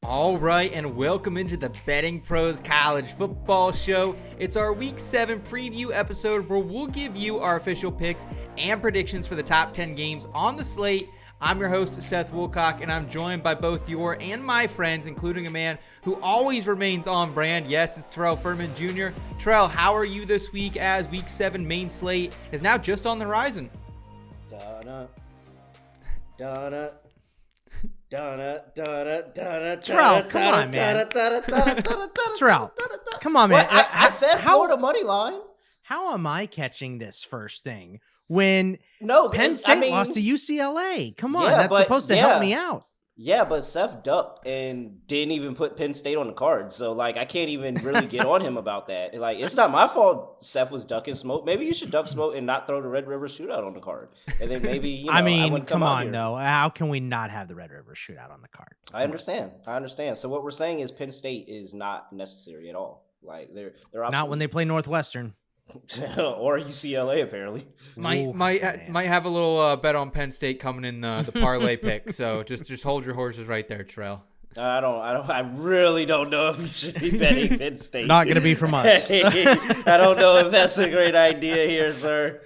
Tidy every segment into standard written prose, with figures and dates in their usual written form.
All right, and welcome into the Betting Pros College Football Show. It's our Week 7 preview episode where we'll give you our official picks and predictions for the top 10 games on the slate. I'm your host, Seth Woolcock, and I'm joined by both your and my friends, including a man who always remains on brand. Yes, it's Terrell Furman Jr. Terrell, how are you this week as Week 7 main slate is now just on the horizon? Terrell, come on, man. Terrell, come on, man. I said Florida money line. How am I catching this first thing when Penn State lost to UCLA? Come on, that's supposed to help me out. Yeah, but Seth ducked and didn't even put Penn State on the card. So, I can't even really get on him about that. It's not my fault Seth was ducking smoke. Maybe you should duck smoke and not throw the Red River Shootout on the card. And then maybe, I wouldn't come on, though. How can we not have the Red River Shootout on the card? I understand. So what we're saying is Penn State is not necessary at all. They're not when they play Northwestern. Or UCLA apparently. Might have a little bet on Penn State coming in the parlay pick. So just hold your horses right there, Terrell. I really don't know if you should be betting Penn State. Not going to be from us. I don't know if that's a great idea here, sir.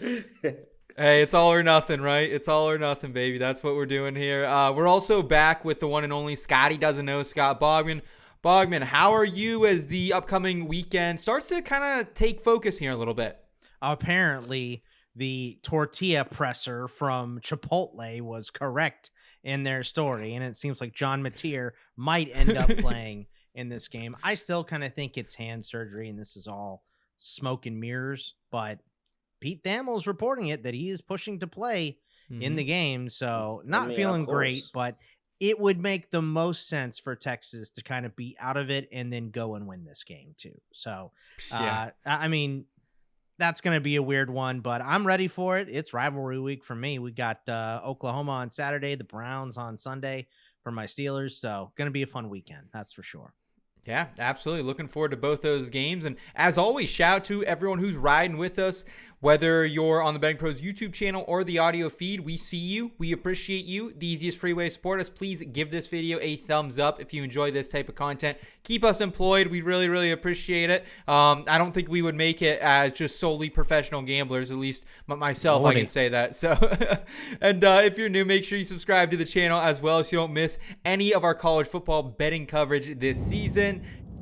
Hey, it's all or nothing, right? It's all or nothing, baby. That's what we're doing here. We're also back with the one and only Scotty Doesn't Know, Scott Bogman. Bogman, how are you as the upcoming weekend starts to kind of take focus here a little bit? Apparently, the tortilla presser from Chipotle was correct in their story, and it seems like John Mateer might end up playing in this game. I still kind of think it's hand surgery, and this is all smoke and mirrors, but Pete Thamel's reporting it that he is pushing to play in the game, so not feeling great, but it would make the most sense for Texas to kind of be out of it and then go and win this game too. So, that's going to be a weird one, but I'm ready for it. It's rivalry week for me. We got Oklahoma on Saturday, the Browns on Sunday for my Steelers. So going to be a fun weekend. That's for sure. Yeah, absolutely. Looking forward to both those games. And as always, shout out to everyone who's riding with us, whether you're on the Betting Pros YouTube channel or the audio feed. We see you. We appreciate you. The easiest free way to support us, please give this video a thumbs up if you enjoy this type of content. Keep us employed. We really, really appreciate it. I don't think we would make it as just solely professional gamblers, at least myself, I can say that. So, and if you're new, make sure you subscribe to the channel as well so you don't miss any of our college football betting coverage this season.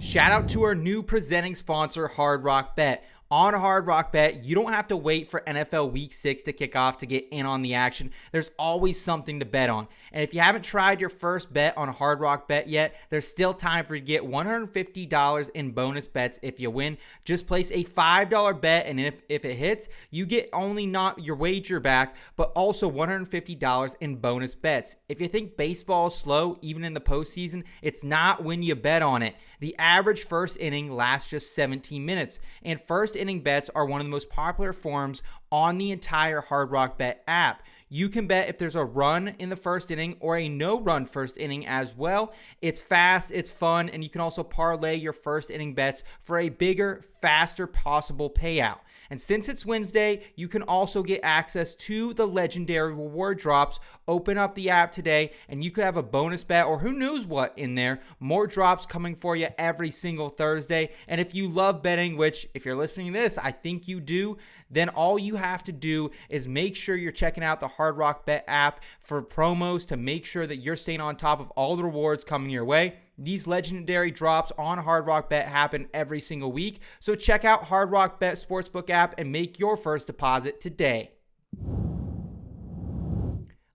Shout out to our new presenting sponsor, Hard Rock Bet. On Hard Rock Bet, you don't have to wait for NFL Week 6 to kick off to get in on the action. There's always something to bet on. And if you haven't tried your first bet on Hard Rock Bet yet, there's still time for you to get $150 in bonus bets if you win. Just place a $5 bet, and if it hits, you get only not your wager back, but also $150 in bonus bets. If you think baseball is slow, even in the postseason, it's not when you bet on it. The average first inning lasts just 17 minutes, and first inning bets are one of the most popular forms on the entire Hard Rock Bet app. You can bet if there's a run in the first inning or a no-run first inning as well. It's fast, it's fun, and you can also parlay your first inning bets for a bigger, faster possible payout. And since it's Wednesday, you can also get access to the legendary reward drops. Open up the app today, and you could have a bonus bet or who knows what in there. More drops coming for you every single Thursday. And if you love betting, which if you're listening to this, I think you do, then all you have to do is make sure you're checking out the Hard Rock Bet app for promos to make sure that you're staying on top of all the rewards coming your way. These legendary drops on Hard Rock Bet happen every single week. So check out Hard Rock Bet Sportsbook app and make your first deposit today.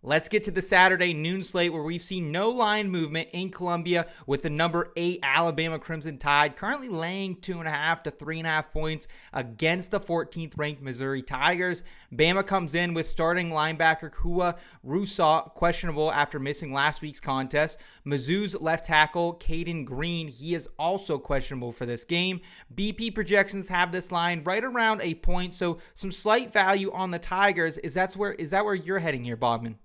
Let's get to the Saturday noon slate where we've seen no line movement in Columbia with the number 8 Alabama Crimson Tide currently laying 2.5 to 3.5 points against the 14th ranked Missouri Tigers. Bama comes in with starting linebacker Kua Rousseau questionable after missing last week's contest. Mizzou's left tackle Caden Green, he is also questionable for this game. BP projections have this line right around a point, so some slight value on the Tigers. Is that where you're heading here, Bogman?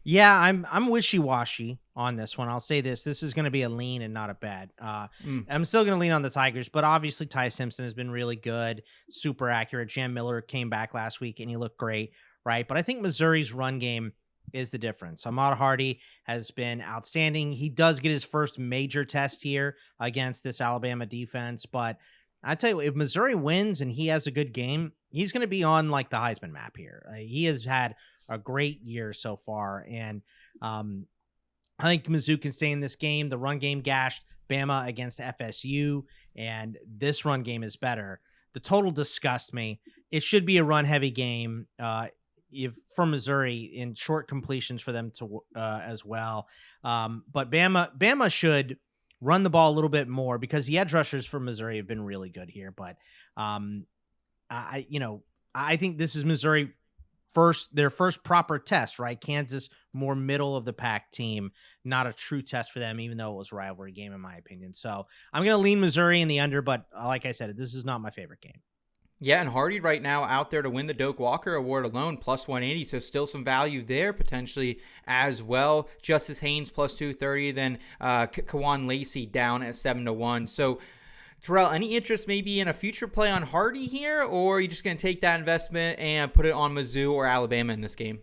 Yeah, I'm wishy-washy on this one. I'll say this is going to be a lean and not a bad. I'm still going to lean on the Tigers, but obviously Ty Simpson has been really good, super accurate. Jam Miller came back last week and he looked great, right? But I think Missouri's run game is the difference. Ahmad Hardy has been outstanding. He does get his first major test here against this Alabama defense, but I tell you, if Missouri wins and he has a good game, he's going to be on like the Heisman map here. He has had a great year so far, and I think Mizzou can stay in this game. The run game gashed Bama against FSU, and this run game is better. The total disgusts me. It should be a run-heavy game if for Missouri in short completions for them to as well. But Bama should run the ball a little bit more because the edge rushers for Missouri have been really good here. But I think this is Missouri their first proper test, right? Kansas, more middle of the pack team, not a true test for them, even though it was a rivalry game in my opinion. So I'm going to lean Missouri in the under, but like I said, this is not my favorite game. Yeah, and Hardy right now out there to win the Doak Walker Award alone, plus 180, so still some value there potentially as well. Justice Haynes plus 230, then Kawan Lacey down at 7-1. So Terrell, any interest maybe in a future play on Hardy here, or are you just going to take that investment and put it on Mizzou or Alabama in this game?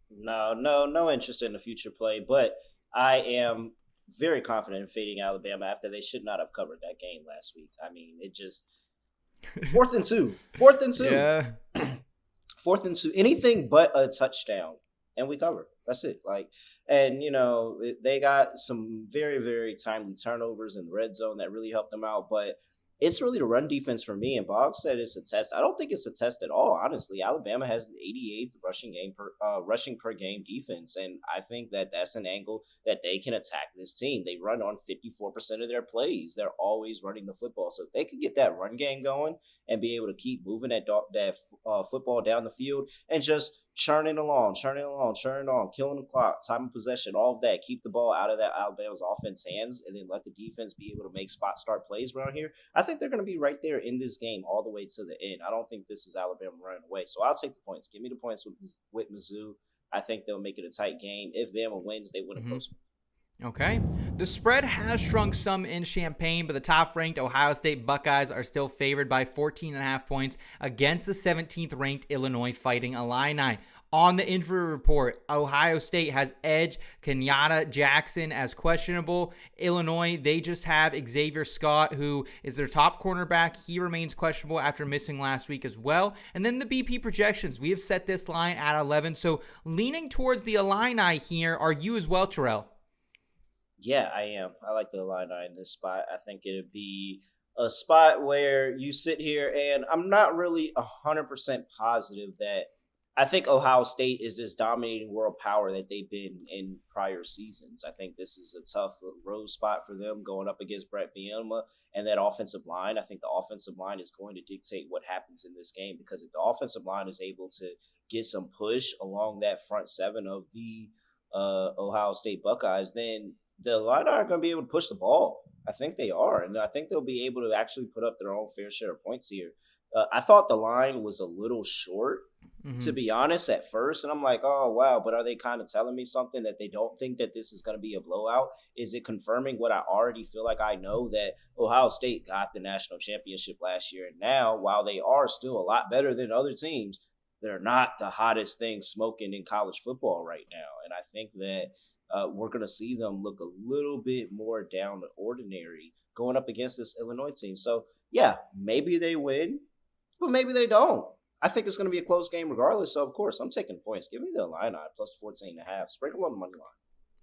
No interest in the future play, but I am very confident in fading Alabama after they should not have covered that game last week. I mean, it just... 4th and 2. Yeah. 4th and 2. Anything but a touchdown, and we cover. That's it. And they got some very, very timely turnovers in the red zone that really helped them out. But it's really the run defense for me. And Boggs said it's a test. I don't think it's a test at all. Honestly, Alabama has the 88th rushing per game defense, and I think that that's an angle that they can attack this team. They run on 54% of their plays. They're always running the football, so if they could get that run game going and be able to keep moving that football down the field and just churning on, killing the clock, time of possession, all of that, keep the ball out of that Alabama's offense hands, and then let the defense be able to make spot start plays around here. I think they're going to be right there in this game all the way to the end. I don't think this is Alabama running away, so I'll take the points. Give me the points with Mizzou. I think they'll make it a tight game. If Bama wins, they win a close one. Okay. The spread has shrunk some in Champaign, but the top-ranked Ohio State Buckeyes are still favored by 14.5 points against the 17th-ranked Illinois Fighting Illini. On the injury report, Ohio State has edge Kenyatta Jackson as questionable. Illinois, they just have Xavier Scott, who is their top cornerback. He remains questionable after missing last week as well. And then the BP projections, we have set this line at 11. So leaning towards the Illini here, are you as well, Terrell? Yeah, I am. I like the Illini in this spot. I think it'd be a spot where you sit here, and I'm not really 100% positive that I think Ohio State is this dominating world power that they've been in prior seasons. I think this is a tough road spot for them going up against Brett Bielema and that offensive line. I think the offensive line is going to dictate what happens in this game, because if the offensive line is able to get some push along that front seven of the Ohio State Buckeyes, then the Illini are going to be able to push the ball. I think they are, and I think they'll be able to actually put up their own fair share of points here. I thought the line was a little short, to be honest, at first. And I'm like, oh, wow, but are they kind of telling me something that they don't think that this is going to be a blowout? Is it confirming what I already feel like I know, that Ohio State got the national championship last year? And now, while they are still a lot better than other teams, they're not the hottest thing smoking in college football right now. And I think that we're going to see them look a little bit more down to ordinary going up against this Illinois team. So, yeah, maybe they win, but maybe they don't. I think it's going to be a close game regardless. So, of course, I'm taking points. Give me the Illini plus 14.5. Sprinkle on the money line.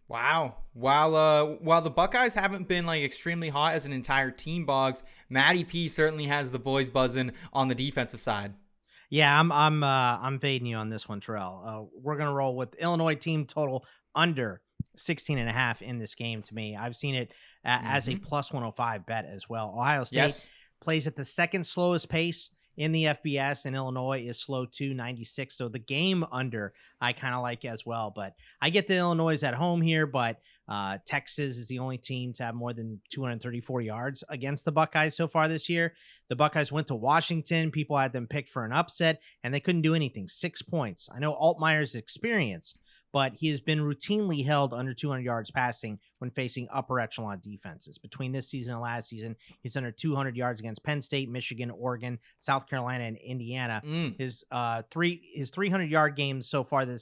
Wow. While the Buckeyes haven't been like extremely hot as an entire team, Boggs, Matty P certainly has the boys buzzing on the defensive side. Yeah, I'm fading you on this one, Terrell. We're going to roll with Illinois team total under 16.5 in this game. To me, I've seen it as a plus 105 bet as well. Ohio State plays at the second slowest pace in the FBS, and Illinois is slow too, 96. So the game under I kind of like as well, but I get the Illinois at home here, but Texas is the only team to have more than 234 yards against the Buckeyes so far this year. The Buckeyes went to Washington. People had them picked for an upset, and they couldn't do anything. 6 points. I know Altmaier's experienced, but he has been routinely held under 200 yards passing when facing upper echelon defenses. Between this season and last season, he's under 200 yards against Penn State, Michigan, Oregon, South Carolina, and Indiana. His 300-yard games so far the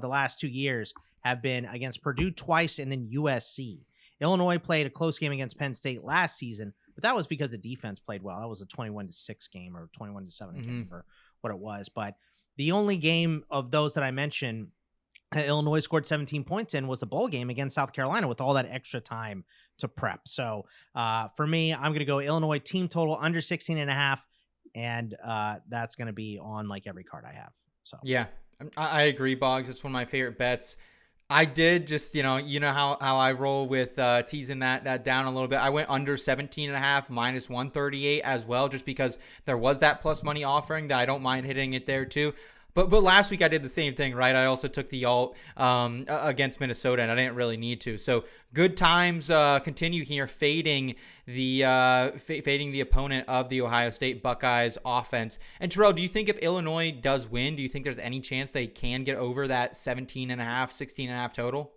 last 2 years have been against Purdue twice and then USC. Illinois played a close game against Penn State last season, but that was because the defense played well. That was a 21-6 game or 21-7 game for what it was. But the only game of those that I mentioned Illinois scored 17 points in was the bowl game against South Carolina with all that extra time to prep. So for me, I'm going to go Illinois team total under 16.5. And that's going to be on like every card I have. So yeah, I agree, Boggs. It's one of my favorite bets. I did just, you know how I roll with teasing that down a little bit. I went under 17.5 minus 138 as well, just because there was that plus money offering that I don't mind hitting it there too. But last week I did the same thing, right? I also took the alt against Minnesota, and I didn't really need to. So good times continue here, fading the opponent of the Ohio State Buckeyes offense. And Terrell, do you think if Illinois does win, do you think there's any chance they can get over that 17.5, 16.5 total?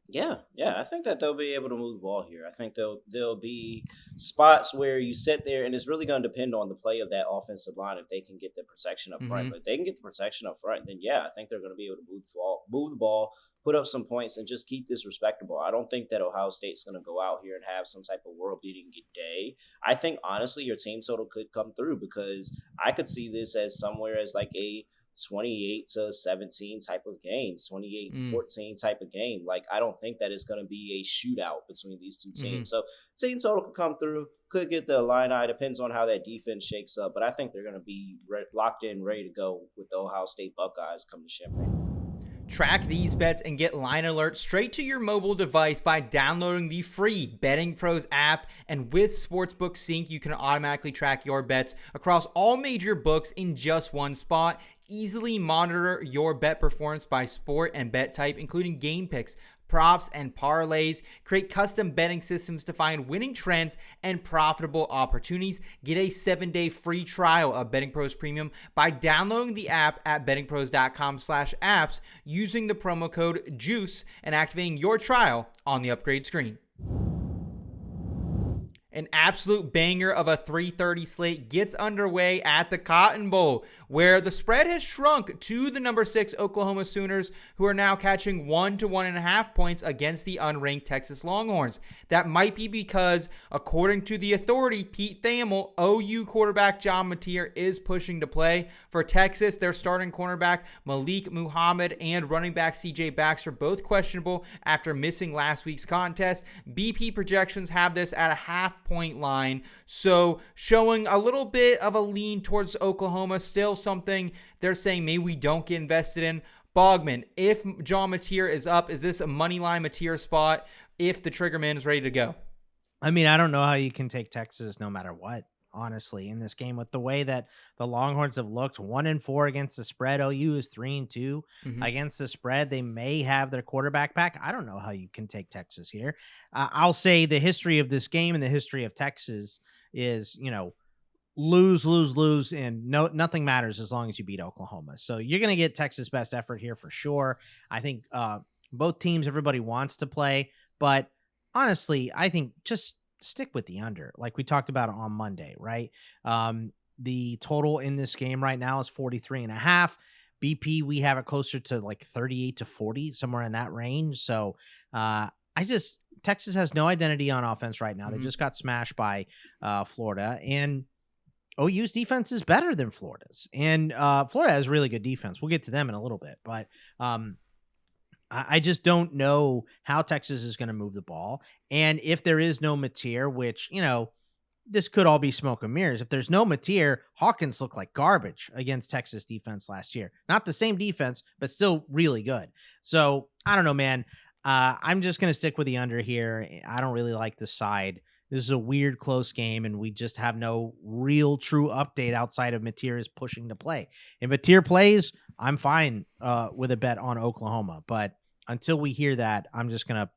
Yeah, I think that they'll be able to move the ball here. I think there'll be spots where you sit there, and it's really going to depend on the play of that offensive line if they can get the protection up front. But if they can get the protection up front, then yeah, I think they're going to be able to move the ball, put up some points, and just keep this respectable. I don't think that Ohio State's going to go out here and have some type of world-beating day. I think, honestly, your team total could come through because I could see this as somewhere as like a 28-17 type of game, 28-14 type of game. Like, I don't think that it's going to be a shootout between these two teams. So team total could come through, could get the Illini, depends on how that defense shakes up. But I think they're going to be locked in, ready to go with the Ohio State Buckeyes coming to Champaign. Track these bets and get line alerts straight to your mobile device by downloading the free BettingPros app. And with Sportsbook Sync, you can automatically track your bets across all major books in just one spot. Easily monitor your bet performance by sport and bet type, including game picks, props, and parlays. Create custom betting systems to find winning trends and profitable opportunities. Get a 7-day free trial of BettingPros Premium by downloading the app at bettingpros.com/apps using the promo code JUICE and activating your trial on the upgrade screen. An absolute banger of a 3:30 slate gets underway at the Cotton Bowl, where the spread has shrunk to the number 6 Oklahoma Sooners, who are now catching 1 to 1.5 points against the unranked Texas Longhorns. That might be because, according to the Authority, Pete Thamel, OU quarterback John Mateer is pushing to play. For Texas, their starting cornerback Malik Muhammad and running back CJ Baxter both questionable after missing last week's contest. BP projections have this at a half-point line, so showing a little bit of a lean towards Oklahoma, still something they're saying maybe we don't get invested in. Bogman, if John Mateer is up, is this a money line Mateer spot if the triggerman is ready to go? I mean, I don't know how you can take Texas no matter what, honestly, in this game with the way that the Longhorns have looked. 1-4 against the spread. OU is 3-2 against the spread. They may have their quarterback back. I don't know how you can take Texas here. I'll say the history of this game and the history of Texas is, lose, and nothing matters as long as you beat Oklahoma. So you're going to get Texas' best effort here for sure. I think both teams, everybody wants to play, but honestly, I think just stick with the under, like we talked about on Monday, right? The total in this game right now is 43.5. BP, we have it closer to like 38 to 40, somewhere in that range. So Texas has no identity on offense right now. They just got smashed by Florida, and OU's defense is better than Florida's. And Florida has really good defense. We'll get to them in a little bit, but I just don't know how Texas is going to move the ball. And if there is no Mateer, which, this could all be smoke and mirrors. If there's no Mateer, Hawkins looked like garbage against Texas defense last year. Not the same defense, but still really good. So I don't know, man. I'm just going to stick with the under here. I don't really like the side. This is a weird close game, and we just have no real true update outside of Mateer is pushing to play. If Mateer plays, I'm fine with a bet on Oklahoma. But until we hear that, I'm just going to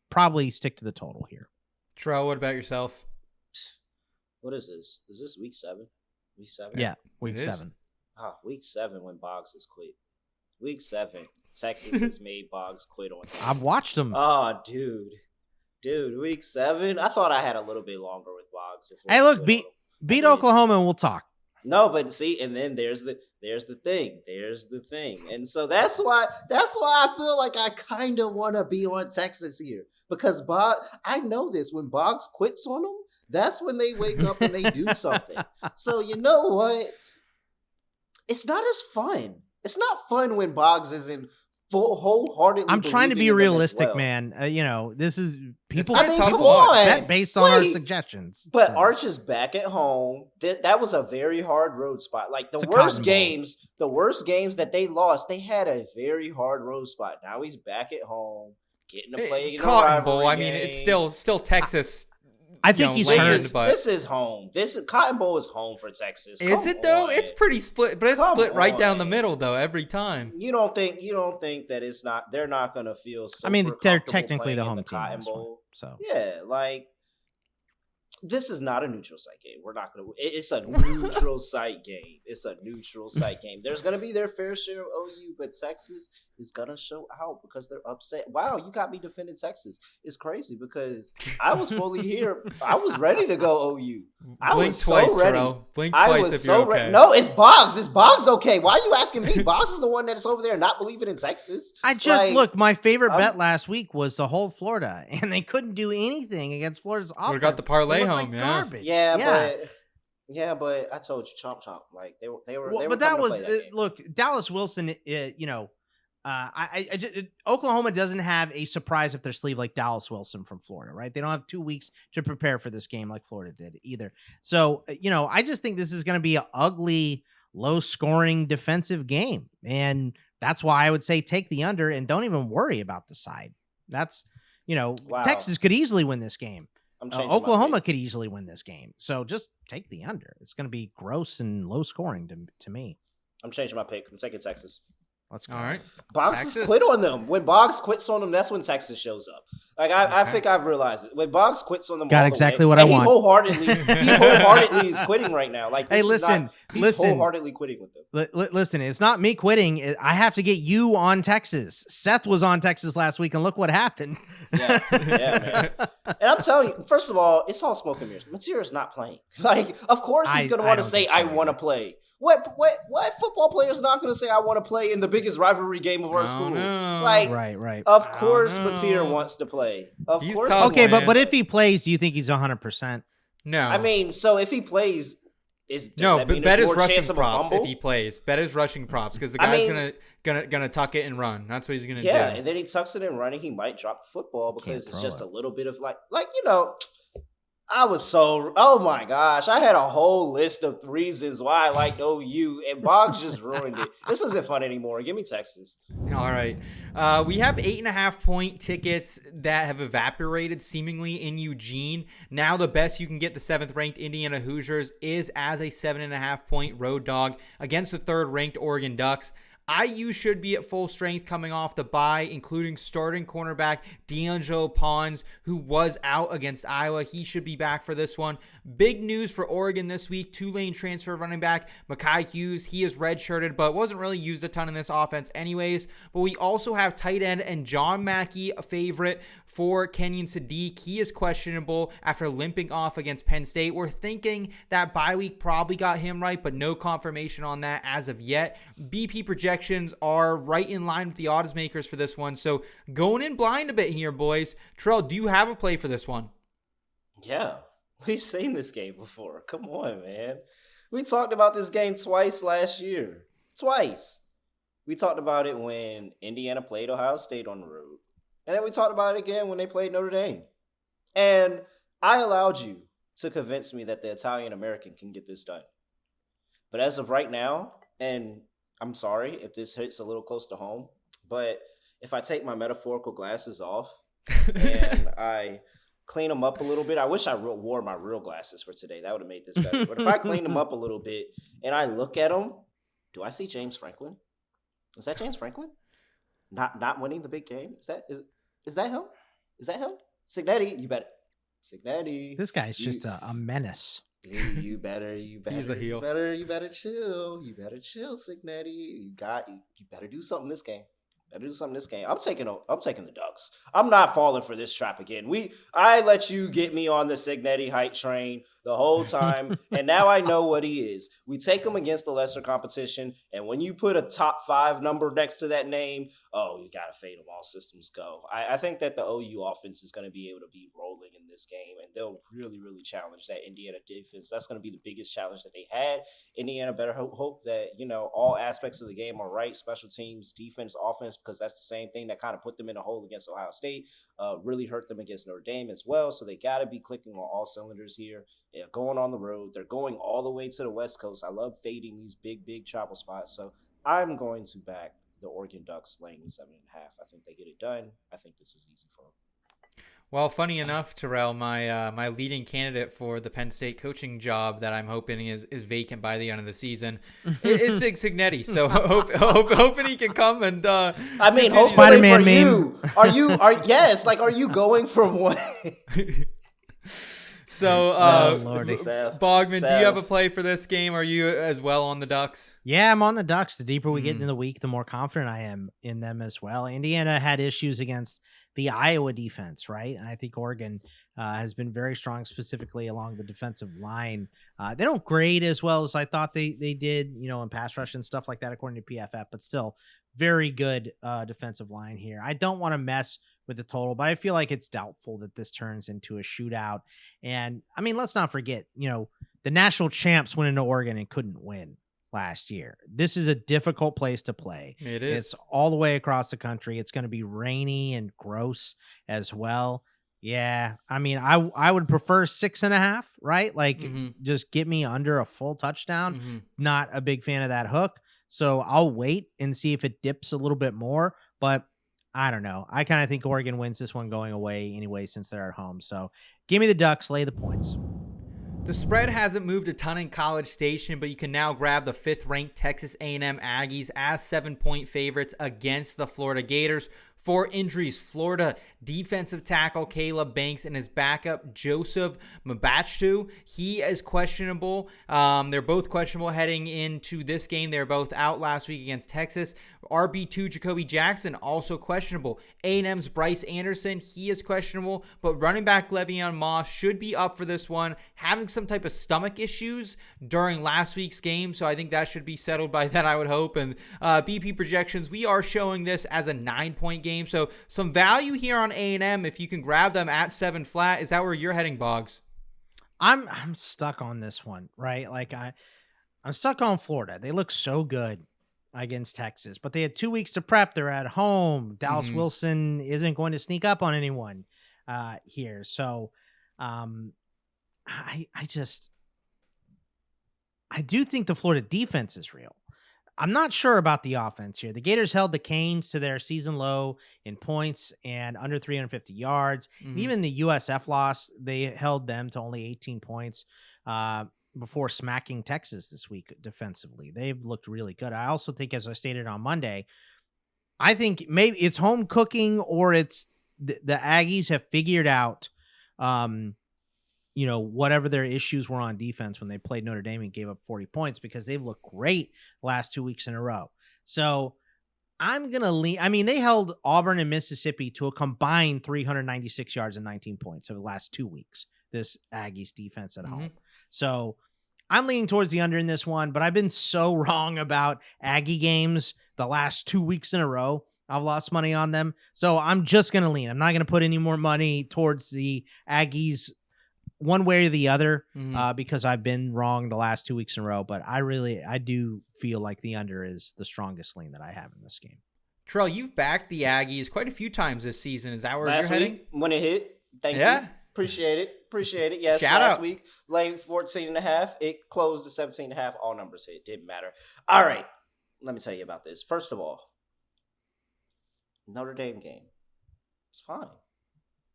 probably stick to the total here. Terrell, what about yourself? What is this? Is this week 7? Week 7? Yeah, week 7. Week 7 when Boggs is quit. Week 7. Texas has made Boggs quit on him. I've watched him. Oh, dude, week 7. I thought I had a little bit longer with Boggs before. Hey, look, beat Oklahoma and we'll talk. No, but see, and then there's the thing, and so that's why I feel like I kind of want to be on Texas here, because I know this, when Boggs quits on them, that's when they wake up and they do something. So you know what? It's not as fun. It's not fun when Boggs isn't wholeheartedly. I'm trying to be realistic, well. man. This is people. I mean, come on. Bet based on our suggestions. But Arch is back at home. That was a very hard road spot. Like the worst games that they lost, they had a very hard road spot. Now he's back at home, getting to play in a Cotton Bowl. rivalry I mean, game. it's still Texas. I think he's hurt. This is home. Cotton Bowl is home for Texas. Is it though? It's pretty split, but it's split right down the middle though every time. You don't think that it's not? They're not going to feel. I mean, they're technically the home team. Cotton Bowl. So yeah, like this is not a neutral site game. We're not going to. It's a neutral site game. It's a neutral site game. There's going to be their fair share of OU, but Texas is going to show out because they're upset. Wow, you got me defending Texas. It's crazy because I was fully here. I was ready to go OU. Blink twice, Terrell. Blink twice if you're okay. No, it's Boggs. It's Boggs okay. Why are you asking me? Boggs is the one that's over there not believing in Texas. Look, my favorite bet last week was to hold Florida, and they couldn't do anything against Florida's offense. We got the parlay home, garbage. Yeah, but I told you, chomp. Like they were. But that was that look, Dallas Wilson. Oklahoma doesn't have a surprise up their sleeve like Dallas Wilson from Florida, right? They don't have 2 weeks to prepare for this game like Florida did either. So, I just think this is going to be an ugly, low-scoring defensive game, and that's why I would say take the under and don't even worry about the side. That's, wow. Texas could easily win this game. Oklahoma could easily win this game. So just take the under. It's going to be gross and low-scoring to me. I'm changing my pick. I'm taking Texas. Let's go. All right. Boggs has quit on them. When Boggs quits on them, that's when Texas shows up. Like I think I've realized it. When Boggs quits on them, got exactly what I want. He wholeheartedly is quitting right now. Like, hey, listen, he's wholeheartedly quitting with them. Listen, it's not me quitting. I have to get you on Texas. Seth was on Texas last week, and look what happened. Yeah, man. And I'm telling you, first of all, it's all smoke and mirrors. Material's not playing. Like, of course he's going to want to say, "I want to play." What football player is not going to say, "I want to play" in the biggest rivalry game of our school? Like, right. Of course, Mateer wants to play. Of course. Tough, okay, but if he plays, do you think he's 100%? No. I mean, so if he plays, bet his rushing props if he plays. Bet his rushing props because the guy's gonna tuck it and run. That's what he's gonna do. Yeah, and then he tucks it and running. He might drop the football because it's just a little bit of like oh my gosh, I had a whole list of reasons why I liked OU, and Boggs just ruined it. This isn't fun anymore. Give me Texas. All right. We have 8.5-point tickets that have evaporated seemingly in Eugene. Now the best you can get the 7th-ranked Indiana Hoosiers is as a 7.5-point road dog against the 3rd-ranked Oregon Ducks. IU should be at full strength coming off the bye, including starting cornerback D'Angelo Pons, who was out against Iowa. He should be back for this one. Big news for Oregon this week, Tulane transfer running back Mekhi Hughes. He is redshirted, but wasn't really used a ton in this offense anyways. But we also have tight end and John Mackey, a favorite for Kenyon Sadiq. He is questionable after limping off against Penn State. We're thinking that bye week probably got him right, but no confirmation on that as of yet. BP projections are right in line with the odds makers for this one. So going in blind a bit here, boys. Terrell, do you have a play for this one? Yeah, we've seen this game before. Come on, man. We talked about this game twice last year. Twice. We talked about it when Indiana played Ohio State on the road. And then we talked about it again when they played Notre Dame. And I allowed you to convince me that the Italian-American can get this done. But as of right now, and I'm sorry if this hits a little close to home, but if I take my metaphorical glasses off and I clean them up a little bit, I wish I wore my real glasses for today. That would have made this better. But if I clean them up a little bit and I look at them, do I see James Franklin? Is that James Franklin? Not winning the big game? Is that him? Is that him? Signetti, you better. Signetti. This guy's just a menace. You better. He's a heel. You better chill. You better chill, Signetti. You better do something this game. Better do something this game. I'm taking the Ducks. I'm not falling for this trap again. I let you get me on the Signetti hype train the whole time, and now I know what he is. We take him against the lesser competition, and when you put a top 5 number next to that name, you gotta fade them. All systems go. I think that the OU offense is going to be able to be rolling in this game, and they'll really, really challenge that Indiana defense. That's going to be the biggest challenge that they had. Indiana better hope that all aspects of the game are right: special teams, defense, offense, because that's the same thing that kind of put them in a hole against Ohio State. Really hurt them against Notre Dame as well. So they got to be clicking on all cylinders here. Yeah, going on the road. They're going all the way to the West Coast. I love fading these big travel spots. So I'm going to back the Oregon Ducks laying 7.5. I think they get it done. I think this is easy for them. Well, funny enough, Terrell, my leading candidate for the Penn State coaching job that I'm hoping is vacant by the end of the season is Signetti. So hoping he can come and. I mean, hopefully Spider-Man for you. Are you going from one? So, Bogman, do you have a play for this game? Are you as well on the Ducks? Yeah, I'm on the Ducks. The deeper we get into the week, the more confident I am in them as well. Indiana had issues against the Iowa defense, right? And I think Oregon has been very strong, specifically along the defensive line. They don't grade as well as I thought they did, in pass rush and stuff like that, according to PFF, but still very good defensive line here. I don't want to mess with the total, but I feel like it's doubtful that this turns into a shootout. And I mean, let's not forget, the national champs went into Oregon and couldn't win last year. This is a difficult place to play. It is. It's all the way across the country. It's going to be rainy and gross as well. Yeah. I mean, I would prefer 6.5, right? Like just get me under a full touchdown. Not a big fan of that hook. So I'll wait and see if it dips a little bit more, but I don't know. I kind of think Oregon wins this one going away anyway, since they're at home. So give me the Ducks, lay the points. The spread hasn't moved a ton in College Station, but you can now grab the 5th-ranked Texas A&M Aggies as 7-point favorites against the Florida Gators. 4 injuries: Florida defensive tackle Caleb Banks and his backup Joseph Mbachtu. He is questionable. They're both questionable heading into this game. They're both out last week against Texas. RB2 Jacoby Jackson also questionable. A&M's Bryce Anderson, he is questionable, but running back Le'Veon Moss should be up for this one, having some type of stomach issues during last week's game, so I think that should be settled by then, I would hope. And BP projections, we are showing this as a 9-point game, so some value here on A&M if you can grab them at 7 flat. Is that where you're heading, Boggs? I'm stuck on this one, right? Like I'm stuck on Florida. They look so good against Texas, but they had 2 weeks to prep. They're at home. Dallas Wilson isn't going to sneak up on anyone here. So I do think the Florida defense is real. I'm not sure about the offense here. The Gators held the Canes to their season low in points and under 350 yards. Even the USF loss, they held them to only 18 points before smacking Texas this week defensively. They've looked really good. I also think, as I stated on Monday, I think maybe it's home cooking, or it's the Aggies have figured out whatever their issues were on defense when they played Notre Dame and gave up 40 points, because they've looked great the last 2 weeks in a row. So I'm going to lean. I mean, they held Auburn and Mississippi to a combined 396 yards and 19 points over the last 2 weeks, this Aggies defense at home. So I'm leaning towards the under in this one, but I've been so wrong about Aggie games the last 2 weeks in a row. I've lost money on them. So I'm just going to lean. I'm not going to put any more money towards the Aggies one way or the other, because I've been wrong the last 2 weeks in a row, but I do feel like the under is the strongest lean that I have in this game. Terrell, you've backed the Aggies quite a few times this season. Is that where last you're heading? Week when it hit? Thank you. Appreciate it. Yes, last week, late 14.5. It closed to 17.5. All numbers hit. Didn't matter. All right. Let me tell you about this. First of all, Notre Dame game. It's fine.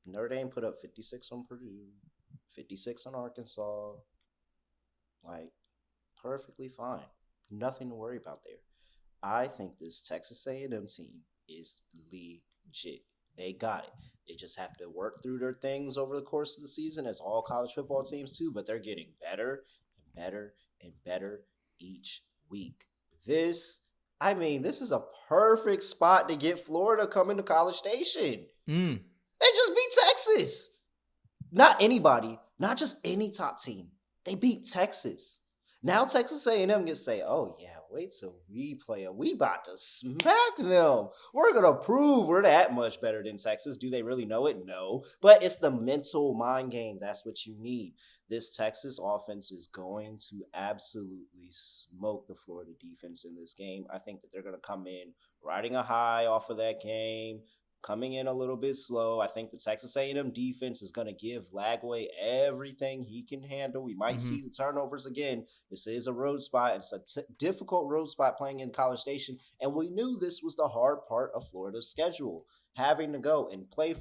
Notre Dame put up 56 on Purdue, 56 on Arkansas. Like, perfectly fine. Nothing to worry about there. I think this Texas A&M team is legit. They got it. They just have to work through their things over the course of the season, as all college football teams do, but they're getting better and better and better each week. This I mean, this is a perfect spot to get Florida coming to College Station. Mm. They just beat Texas. Not anybody, not just any top team. They beat Texas. Now Texas A&M can say, oh yeah, wait till we play them. We about to smack them. We're going to prove we're that much better than Texas. Do they really know it? No. But it's the mental mind game. That's what you need. This Texas offense is going to absolutely smoke the Florida defense in this game. I think that they're going to come in riding a high off of that game, coming in a little bit slow. I think the Texas A&M defense is going to give Lagway everything he can handle. We might see the turnovers again. This is a road spot. It's a difficult road spot playing in College Station, and we knew this was the hard part of Florida's schedule, having to go and play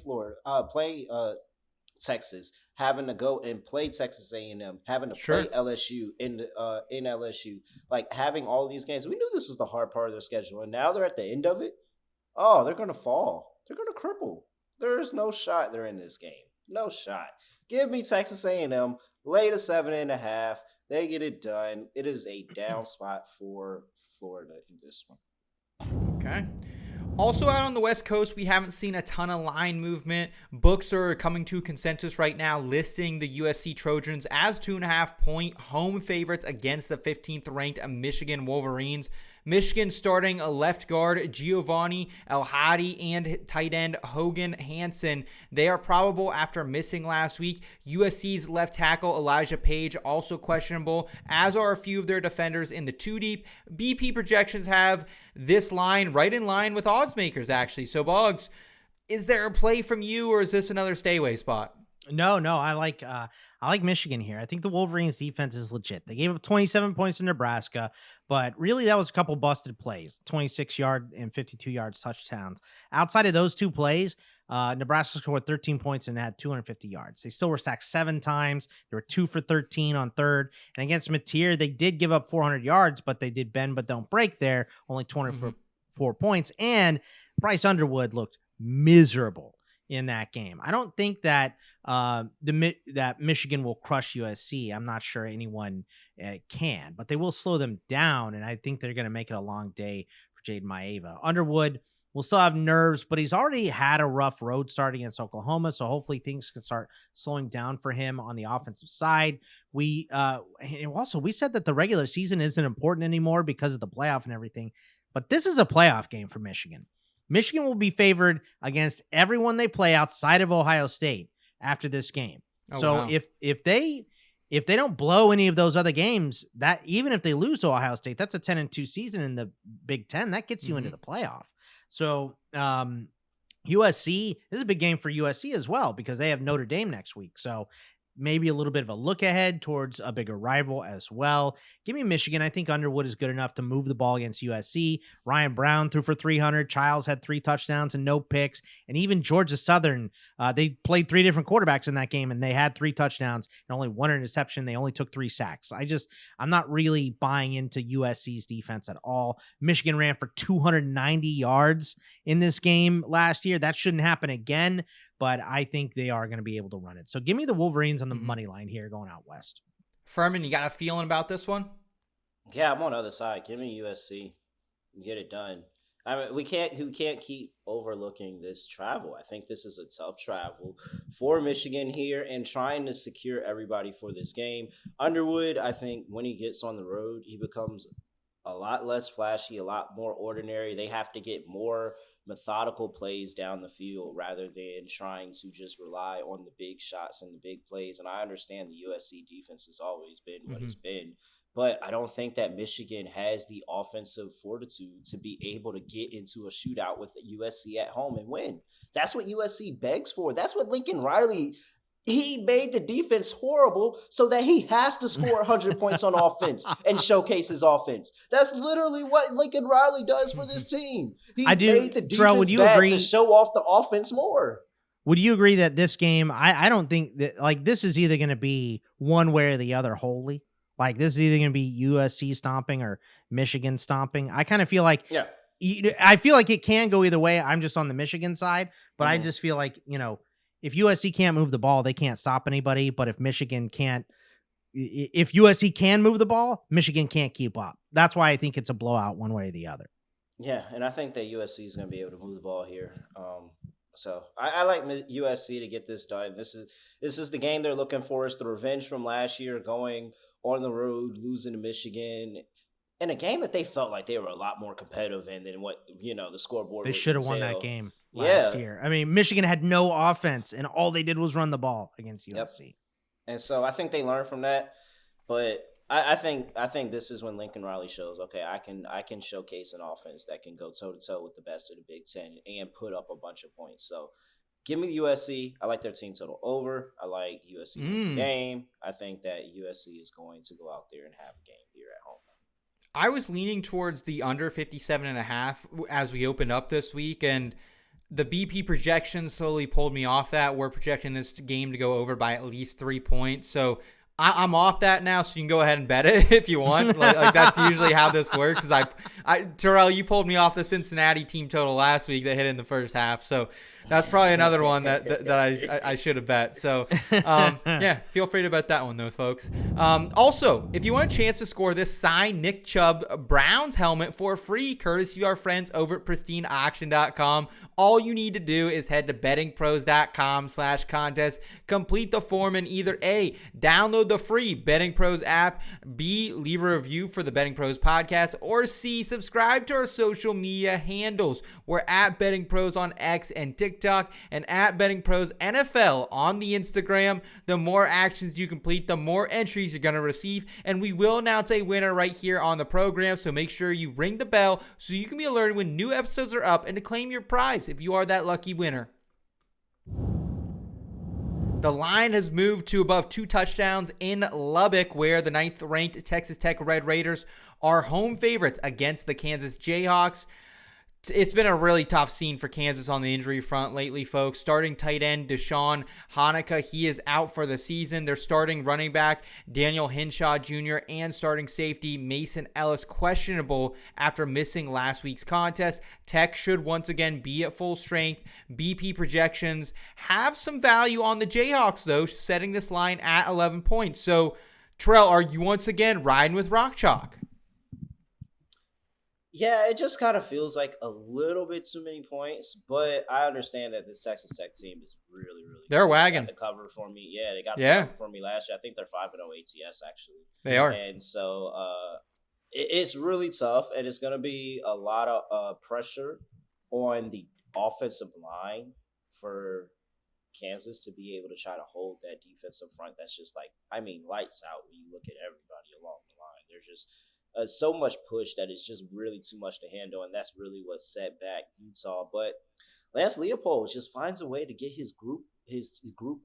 Texas, having to go and play Texas A&M, having to play LSU in LSU, like having all these games. We knew this was the hard part of their schedule, and now they're at the end of it. Oh, they're going to fall. They're going to cripple. There's no shot they're in this game. No shot. Give me Texas A&M. Lay to 7.5. They get it done. It is a down spot for Florida in this one. Okay. Also out on the West Coast, we haven't seen a ton of line movement. Books are coming to consensus right now, listing the USC Trojans as 2.5-point home favorites against the 15th ranked Michigan Wolverines. Michigan starting a left guard Giovanni El-Hadi and tight end Hogan Hansen. They are probable after missing last week. USC's left tackle Elijah Page also questionable, as are a few of their defenders in the two deep. BP projections have this line right in line with odds makers, actually. So, Boggs, is there a play from you, or is this another stay away spot? No, I like Michigan here. I think the Wolverines defense is legit. They gave up 27 points to Nebraska, but really that was a couple busted plays, 26-yard and 52-yard touchdowns. Outside of those two plays, Nebraska scored 13 points and had 250 yards. They still were sacked 7 times. They were 2 for 13 on third. And against Mateer, they did give up 400 yards, but they did bend but don't break there, only 204 points. And Bryce Underwood looked miserable in that game. I don't think that that Michigan will crush USC. I'm not sure anyone can, but they will slow them down, and I think they're going to make it a long day for Jaden Maeva. Underwood will still have nerves, but he's already had a rough road start against Oklahoma, so hopefully things can start slowing down for him on the offensive side. We said that the regular season isn't important anymore because of the playoff and everything, but this is a playoff game for Michigan. Michigan will be favored against everyone they play outside of Ohio State after this game. Wow. if they don't blow any of those other games, that even if they lose to Ohio State, that's a 10-2 season in the Big Ten. That gets you into the playoff. So USC, this is a big game for USC as well because they have Notre Dame next week. So maybe a little bit of a look ahead towards a bigger rival as well. Give me Michigan. I think Underwood is good enough to move the ball against USC. Ryan Brown threw for 300. Childs had 3 touchdowns and no picks. And even Georgia Southern, they played 3 different quarterbacks in that game, and they had 3 touchdowns and only 1 interception. They only took 3 sacks. I'm not really buying into USC's defense at all. Michigan ran for 290 yards in this game last year. That shouldn't happen again, but I think they are going to be able to run it. So give me the Wolverines on the money line here going out west. Furman, you got a feeling about this one? Yeah, I'm on the other side. Give me USC. Get it done. I mean, we can't keep overlooking this travel. I think this is a tough travel for Michigan here and trying to secure everybody for this game. Underwood, I think when he gets on the road, he becomes a lot less flashy, a lot more ordinary. They have to get more methodical plays down the field rather than trying to just rely on the big shots and the big plays. And I understand the USC defense has always been what it's been, but I don't think that Michigan has the offensive fortitude to be able to get into a shootout with USC at home and win. That's what USC begs for. That's what Lincoln Riley, he made the defense horrible so that he has to score 100 points on offense and showcase his offense. That's literally what Lincoln Riley does for this team. He made the defense Terrell, would you agree to show off the offense more. Would you agree that this game, I don't think that, like, this is either going to be one way or the other wholly? Like, this is either going to be USC stomping or Michigan stomping. I kind of feel like, I feel like it can go either way. I'm just on the Michigan side, but I just feel like, if USC can't move the ball, they can't stop anybody. But if USC can move the ball, Michigan can't keep up. That's why I think it's a blowout one way or the other. Yeah, and I think that USC is going to be able to move the ball here. So I like USC to get this done. This is the game they're looking for. It's the revenge from last year, going on the road, losing to Michigan, in a game that they felt like they were a lot more competitive in than what the scoreboard. They would should have won that entail. game last year. I mean, Michigan had no offense, and all they did was run the ball against USC. Yep. And so I think they learned from that. But I think this is when Lincoln Riley shows, okay, I can showcase an offense that can go toe to toe with the best of the Big Ten and put up a bunch of points. So give me the USC. I like their team total over. I like USC in the game. I think that USC is going to go out there and have a game here at home. I was leaning towards the under 57.5 as we opened up this week, and the BP projections slowly pulled me off that. We're projecting this game to go over by at least 3 points. So I'm off that now, so you can go ahead and bet it if you want. Like that's usually how this works. Is Terrell, you pulled me off the Cincinnati team total last week that hit in the first half, so that's probably another one that I should have bet. So yeah, feel free to bet that one though, folks. Also, if you want a chance to score this signed Nick Chubb Browns helmet for free, courtesy of our friends over at pristineauction.com, all you need to do is head to bettingpros.com/contest, complete the form, and either A, download the free Betting Pros app, B, leave a review for the Betting Pros podcast, or C, subscribe to our social media handles. We're at Betting Pros on X and TikTok, and at Betting Pros NFL on the Instagram. The more actions you complete, the more entries you're going to receive, and we will announce a winner right here on the program, so make sure you ring the bell so you can be alerted when new episodes are up and to claim your prize if you are that lucky winner. The line has moved to above 2 touchdowns in Lubbock, where the 9th-ranked Texas Tech Red Raiders are home favorites against the Kansas Jayhawks. It's been a really tough scene for Kansas on the injury front lately, folks. Starting tight end Deshaun Hanukkah, he is out for the season. They're starting running back Daniel Hinshaw Jr. and starting safety Mason Ellis questionable after missing last week's contest. Tech should once again be at full strength. BP projections have some value on the Jayhawks, though, setting this line at 11 points. So, Terrell, are you once again riding with Rock Chalk? Yeah, it just kind of feels like a little bit too many points, but I understand that this Texas Tech team is really, really They're good. wagging. They got the cover for me. Yeah, they got the cover for me last year. I think they're 5-0 ATS, actually. They are. And so it's really tough, and it's going to be a lot of pressure on the offensive line for Kansas to be able to try to hold that defensive front. That's just lights out when you look at everybody along the line. There's just so much push that it's just really too much to handle, and that's really what set back Utah. But Lance Leopold just finds a way to get his group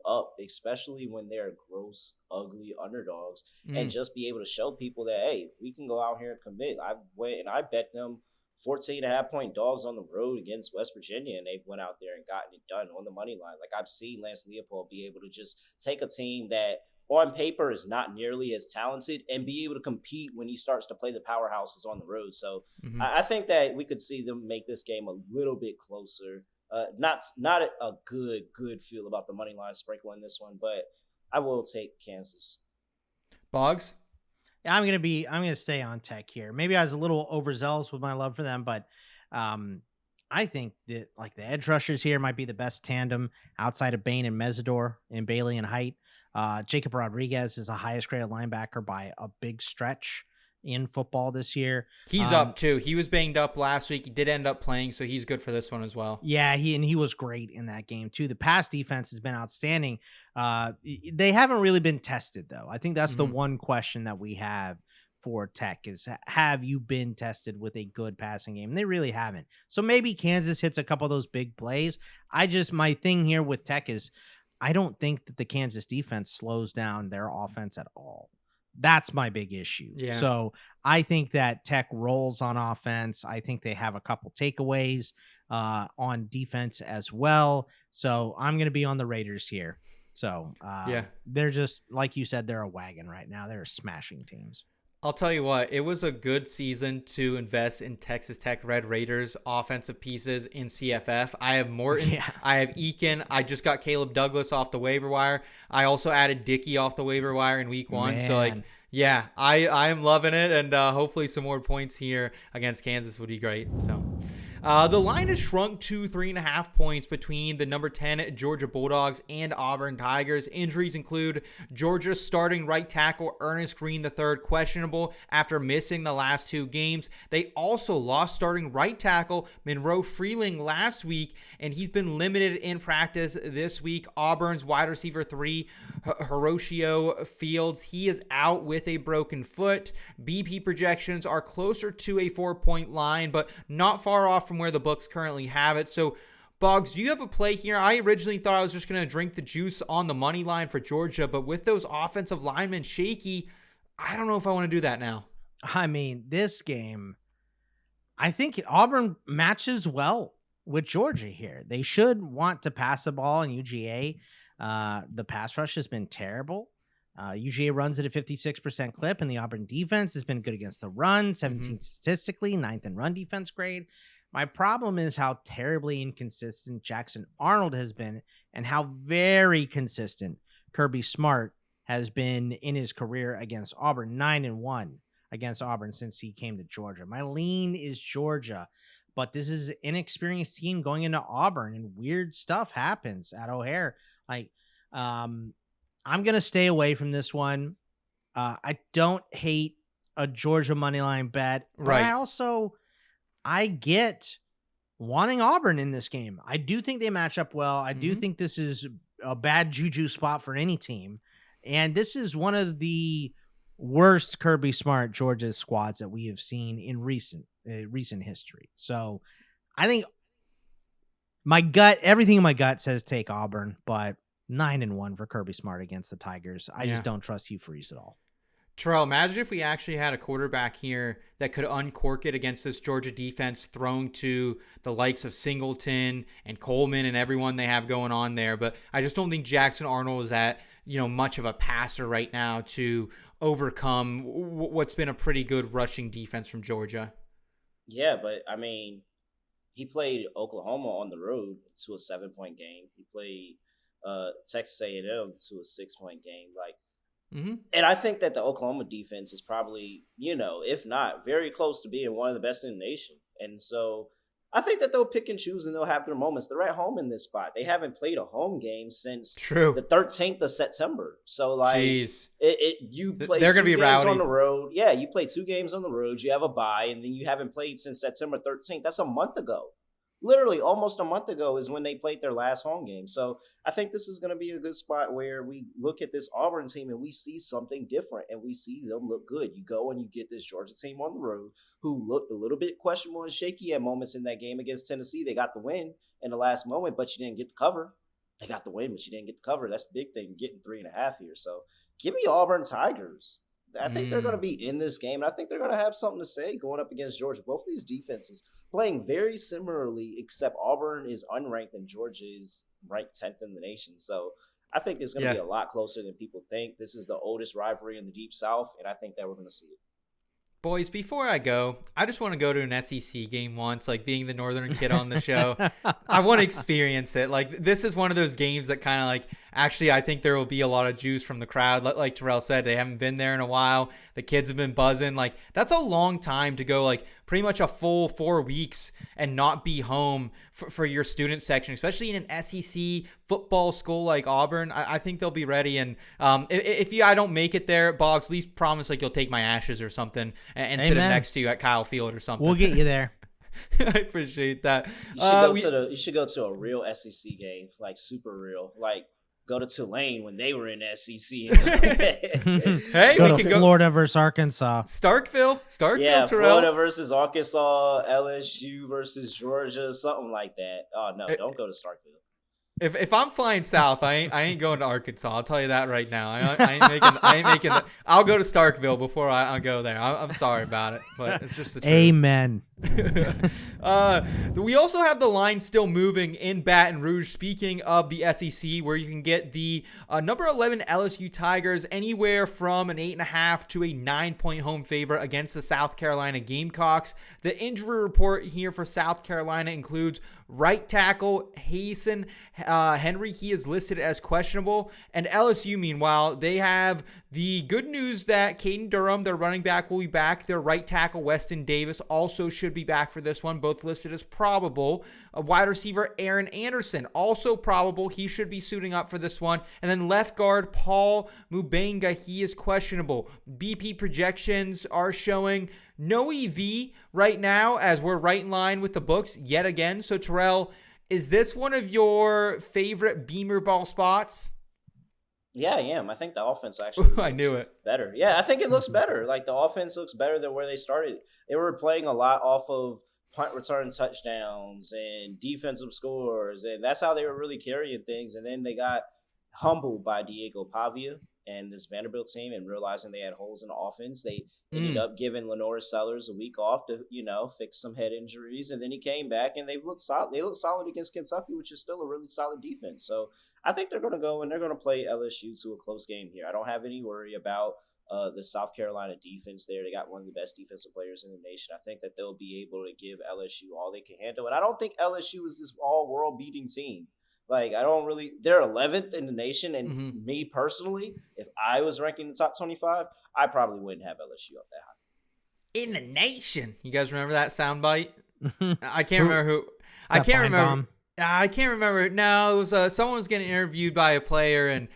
up, especially when they're gross, ugly underdogs, and just be able to show people that, hey, we can go out here and commit. I went and I bet them 14.5-point dogs on the road against West Virginia, and they've went out there and gotten it done on the money line. Like, I've seen Lance Leopold be able to just take a team that on paper is not nearly as talented and be able to compete when he starts to play the powerhouses on the road. So I think that we could see them make this game a little bit closer. Not a good feel about the money line sprinkle in this one, but I will take Kansas. Boggs? Yeah, I'm gonna stay on Tech here. Maybe I was a little overzealous with my love for them, but I think that like the edge rushers here might be the best tandem outside of Bain and Mesidor and Bailey and Height. Jacob Rodriguez is the highest graded linebacker by a big stretch in football this year. He's up too. He was banged up last week. He did end up playing, so he's good for this one as well. Yeah, he was great in that game too. The pass defense has been outstanding. They haven't really been tested though. I think that's the one question that we have for Tech is, have you been tested with a good passing game? And they really haven't. So maybe Kansas hits a couple of those big plays. My thing here with Tech is I don't think that the Kansas defense slows down their offense at all. That's my big issue. Yeah. So I think that Tech rolls on offense. I think they have a couple takeaways on defense as well. So I'm going to be on the Raiders here. So they're just, like you said, they're a wagon right now. They're smashing teams. I'll tell you what, it was a good season to invest in Texas Tech Red Raiders offensive pieces in CFF. I have Morton. Yeah. I have Eakin. I just got Caleb Douglas off the waiver wire. I also added Dickey off the waiver wire in week 1. Man. So Yeah, I am loving it, and hopefully some more points here against Kansas would be great. So, the line has shrunk to 3.5 points between the number 10 Georgia Bulldogs and Auburn Tigers. Injuries include Georgia's starting right tackle Ernest Green III questionable after missing the last 2 games. They also lost starting right tackle Monroe Freeling last week, and he's been limited in practice this week. Auburn's wide receiver 3 Horatio Fields, he is out with a broken foot. BP projections are closer to a 4-point line, but not far off from where the books currently have it. So, Boggs, do you have a play here? I originally thought I was just going to drink the juice on the money line for Georgia, but with those offensive linemen shaky, I don't know if I want to do that now. I mean, this game, I think Auburn matches well with Georgia here. They should want to pass the ball in UGA. The pass rush has been terrible. UGA runs at a 56% clip, and the Auburn defense has been good against the run, 17th statistically, 9th in run defense grade. My problem is how terribly inconsistent Jackson Arnold has been and how very consistent Kirby Smart has been in his career against Auburn, 9-1 against Auburn since he came to Georgia. My lean is Georgia, but this is an inexperienced team going into Auburn, and weird stuff happens at O'Hare. I'm going to stay away from this one. I don't hate a Georgia moneyline bet, but right. I get wanting Auburn in this game. I do think they match up well. I do think this is a bad juju spot for any team. And this is one of the worst Kirby Smart Georgia squads that we have seen in recent history. So I think everything in my gut says take Auburn, but 9-1 for Kirby Smart against the Tigers. I just don't trust Hugh Freeze at all. Terrell, imagine if we actually had a quarterback here that could uncork it against this Georgia defense, thrown to the likes of Singleton and Coleman and everyone they have going on there. But I just don't think Jackson Arnold is that, much of a passer right now to overcome what's been a pretty good rushing defense from Georgia. Yeah, but I mean, he played Oklahoma on the road to a 7-point game. He played Texas A&M to a 6-point game. And I think that the Oklahoma defense is probably, if not very close to being one of the best in the nation. And so I think that they'll pick and choose and they'll have their moments. They're at home in this spot. They haven't played a home game since the 13th of September. So you play they're 2 be games rowdy on the road. Yeah, you play 2 games on the road. You have a bye, and then you haven't played since September 13th. That's a month ago. Literally almost a month ago is when they played their last home game. So I think this is going to be a good spot where we look at this Auburn team and we see something different and we see them look good. You go and you get this Georgia team on the road who looked a little bit questionable and shaky at moments in that game against Tennessee. They got the win in the last moment, but you didn't get the cover. They got the win, but you didn't get the cover. That's the big thing, getting 3.5 here. So give me Auburn Tigers. I think they're going to be in this game, and I think they're going to have something to say going up against Georgia. Both of these defenses playing very similarly, except Auburn is unranked and Georgia is ranked 10th in the nation. So I think it's going to be a lot closer than people think. This is the oldest rivalry in the Deep South, and I think that we're going to see it. Boys, before I go, I just want to go to an SEC game once, being the Northern kid on the show. I want to experience it. This is one of those games that kind of actually, I think there will be a lot of juice from the crowd. Like Terrell said, they haven't been there in a while. The kids have been buzzing. That's a long time to go, pretty much a full 4 weeks and not be home for your student section, especially in an SEC football school like Auburn. I think they'll be ready. And if I don't make it there, Boggs, at least promise you'll take my ashes or something and sit next to you at Kyle Field or something. We'll get you there. I appreciate that. You should go to a real SEC game, super real. Go to Tulane when they were in the SEC. Hey, go to Florida versus Arkansas. Starkville, yeah, Terrell. Florida versus Arkansas, LSU versus Georgia, something like that. Oh no, don't go to Starkville. If I'm flying south, I ain't going to Arkansas. I'll tell you that right now. I ain't making. I'll go to Starkville before I go there. I'm sorry about it, but it's just the truth. Amen. We also have the line still moving in Baton Rouge. Speaking of the SEC, where you can get the number 11 LSU Tigers anywhere from an 8.5 to a 9-point home favorite against the South Carolina Gamecocks. The injury report here for South Carolina includes right tackle Hasten Henry. He is listed as questionable. And LSU, meanwhile, they have the good news that Caden Durham, their running back, will be back. Their right tackle Weston Davis also should be back for this one, both listed as probable. Wide receiver Aaron Anderson, also probable. He should be suiting up for this one. And then left guard Paul Mubenga, he is questionable. BP projections are showing no EV right now, as we're right in line with the books yet again. So Terrell, is this one of your favorite Beamer ball spots? Yeah, I am. I think the offense actually I knew it. better. Yeah, I think it looks better. Like, the offense looks better than where they started. They were playing a lot off of punt return touchdowns and defensive scores, and that's how they were really carrying things. And then they got humbled by Diego Pavia and this Vanderbilt team, and realizing they had holes in the offense. They ended up giving Lenore Sellers a week off to, fix some head injuries. And then he came back, and they've looked solid. They looked solid against Kentucky, which is still a really solid defense. So I think they're going to go and they're going to play LSU to a close game here. I don't have any worry about the South Carolina defense there. They got one of the best defensive players in the nation. I think that they'll be able to give LSU all they can handle. And I don't think LSU is this all-world beating team. Like, they're 11th in the nation, and me personally, if I was ranking the top 25, I probably wouldn't have LSU up that high. In the nation. You guys remember that soundbite? I can't remember who. I can't remember. I can't remember. No, it was someone was getting interviewed by a player, and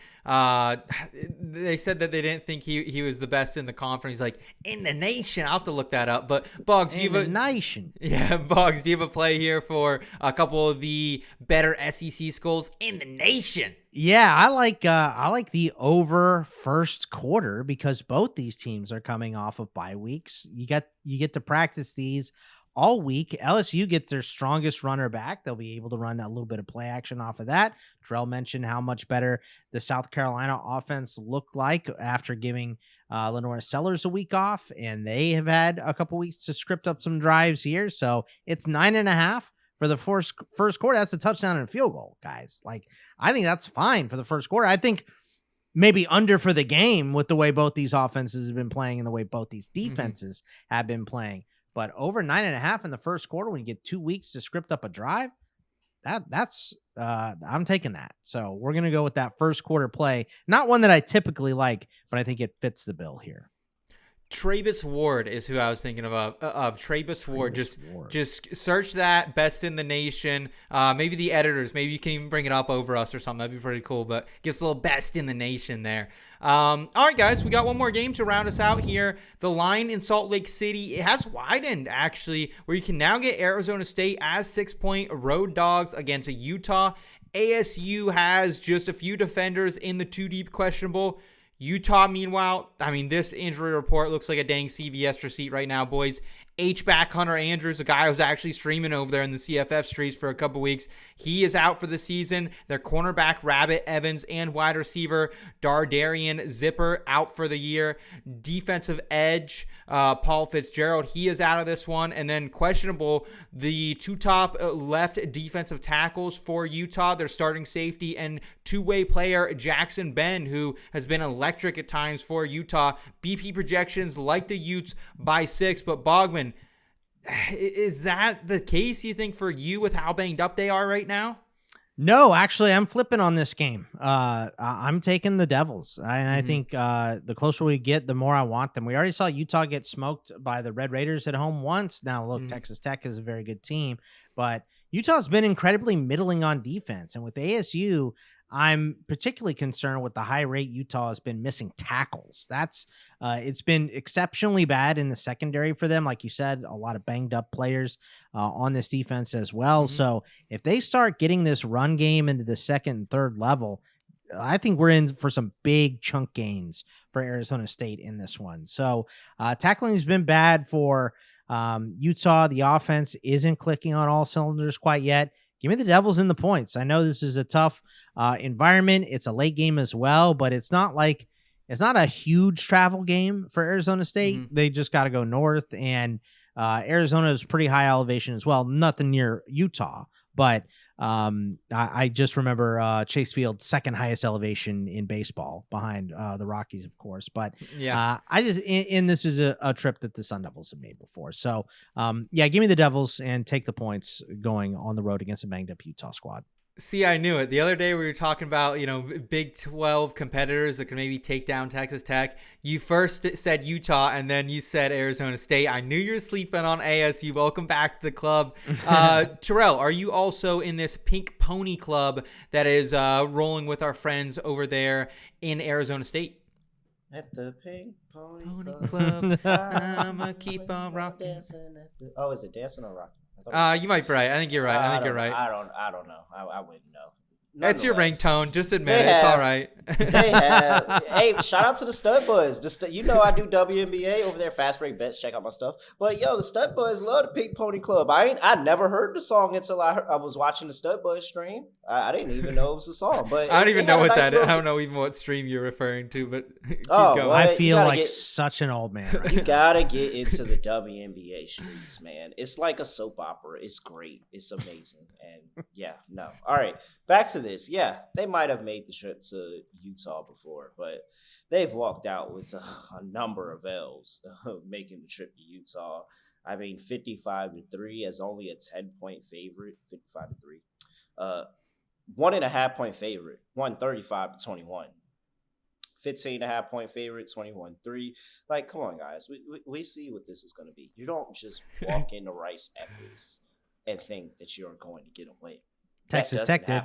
they said that they didn't think he was the best in the conference. He's like, in the nation. I'll have to look that up. But Boggs, do you have a nation? Yeah, Boggs, do you have a play here for a couple of the better SEC schools in the nation? Yeah, I like the over first quarter, because both these teams are coming off of bye weeks. You get to practice these all week. LSU gets their strongest runner back. They'll be able to run a little bit of play action off of that. Terrell mentioned how much better the South Carolina offense looked like after giving Lenore Sellers a week off, and they have had a couple weeks to script up some drives here. So it's 9.5 for the first quarter. That's a touchdown and a field goal, guys. Like, I think that's fine for the first quarter. I think maybe under for the game with the way both these offenses have been playing and the way both these defenses have been playing. But over 9.5 in the first quarter, when you get 2 weeks to script up a drive, that's I'm taking that. So we're going to go with that first quarter play. Not one that I typically like, but I think it fits the bill here. Travis Ward is who I was thinking of Travis Ward. Just search that, best in the nation. Maybe the editors, maybe you can even bring it up over us or something. That'd be pretty cool, but give us a little best in the nation there. All right, guys, we got one more game to round us out here. The line in Salt Lake City, it has widened, actually, where you can now get Arizona State as 6-point road dogs against a Utah. ASU has just a few defenders in the two deep questionable. Utah, meanwhile, I mean, this injury report looks like a dang CVS receipt right now, boys. H-back Hunter Andrews, a guy who's actually streaming over there in the CFF streets for a couple weeks, he is out for the season. Their cornerback Rabbit Evans and wide receiver Dardarian Zipper out for the year. Defensive edge Paul Fitzgerald, he is out of this one. And then questionable, the two top left defensive tackles for Utah, their starting safety and two-way player Jackson Ben, who has been electric at times for Utah. BP projections like the Utes by 6, but Bogman, is that the case, you think, for you with how banged up they are right now? No, actually, I'm flipping on this game. I'm taking the Devils. I think the closer we get, the more I want them. We already saw Utah get smoked by the Red Raiders at home once. Now, look, Texas Tech is a very good team, but Utah's been incredibly middling on defense. And with ASU, I'm particularly concerned with the high rate Utah has been missing tackles. It's been exceptionally bad in the secondary for them. Like you said, a lot of banged up players on this defense as well. So if they start getting this run game into the second and third level, I think we're in for some big chunk gains for Arizona State in this one. So tackling has been bad for Utah. The offense isn't clicking on all cylinders quite yet. Give me the Devils in the points. I know this is a tough environment. It's a late game as well, but it's not a huge travel game for Arizona State. They just got to go north, and Arizona is pretty high elevation as well. Nothing near Utah, but I just remember Chase Field's second highest elevation in baseball behind the Rockies, of course. But I just and this is a trip that the Sun Devils have made before. So give me the Devils and take the points going on the road against a banged up Utah squad. See, I knew it. The other day we were talking about, Big 12 competitors that could maybe take down Texas Tech. You first said Utah, and then you said Arizona State. I knew you were sleeping on ASU. Welcome back to the club. Terrell, are you also in this Pink Pony Club that is rolling with our friends over there in Arizona State? At the Pink Pony Club, I'ma keep on rocking. Oh, is it dancing or rocking? You might be right. I think you're right. I don't know. I wouldn't know. That's your ringtone. Just admit it. It's all right. They have. Hey, shout out to the Stud Boys. I do WNBA over there. Fast Break Bets. Check out my stuff. But the Stud Boys love the Pink Pony Club. I never heard the song until I was watching the Stud Boys stream. I didn't even know it was a song. But I don't even know what that is. I don't know even what stream you're referring to. But keep going. I feel like such an old man. Right you gotta get into the WNBA streams, man. It's like a soap opera. It's great. It's amazing. And all right. Back to this. Yeah, they might have made the trip to Utah before, but they've walked out with a number of L's making the trip to Utah. I mean, 55-3 as only a 10-point favorite. 55-3. 1.5-point favorite. 135-21. 15.5-point favorite. 21-3. Like, come on, guys. We see what this is going to be. You don't just walk into Rice Eccles and think that you're going to get away. Texas Tech did.